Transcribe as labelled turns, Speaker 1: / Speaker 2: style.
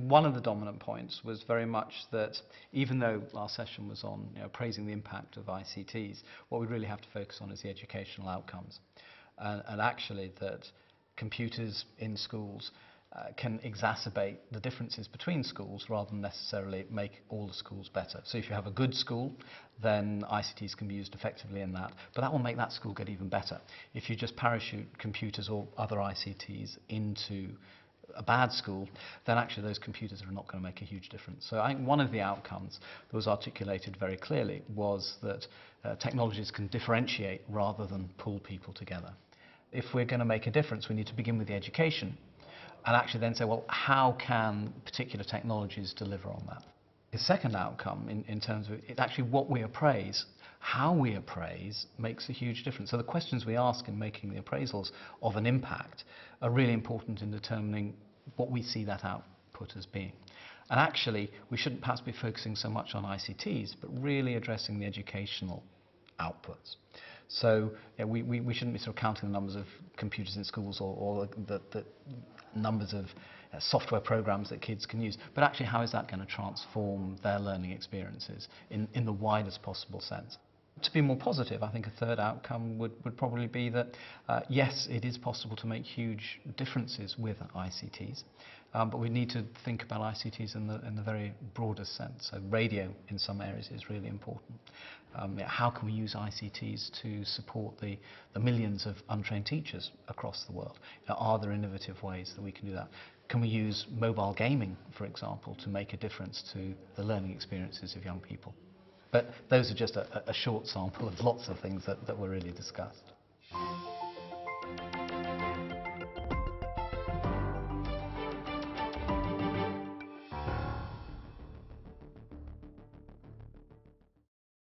Speaker 1: one of the dominant points was very much that even though our session was on praising the impact of ICTs, what we really have to focus on is the educational outcomes. And actually that computers in schools can exacerbate the differences between schools rather than necessarily make all the schools better. So if you have a good school, then ICTs can be used effectively in that, but that will make that school get even better. If you just parachute computers or other ICTs into a bad school, then actually those computers are not going to make a huge difference. So I think one of the outcomes that was articulated very clearly was that technologies can differentiate rather than pull people together. If we're going to make a difference, we need to begin with the education and actually then say, well, how can particular technologies deliver on that? The second outcome in terms of it's actually what we appraise. How we appraise makes a huge difference. So the questions we ask in making the appraisals of an impact are really important in determining what we see that output as being. And actually, we shouldn't perhaps be focusing so much on ICTs, but really addressing the educational outputs. So we shouldn't be sort of counting the numbers of computers in schools or the numbers of software programs that kids can use, but actually how is that going to transform their learning experiences in the widest possible sense. To be more positive, I think a third outcome would probably be that yes, it is possible to make huge differences with ICTs, but we need to think about ICTs in the very broadest sense. So radio in some areas is really important. How can we use ICTs to support the millions of untrained teachers across the world? Are there innovative ways that we can do that? Can we use mobile gaming, for example, to make a difference to the learning experiences of young people? But those are just a short sample of lots of things that were really discussed.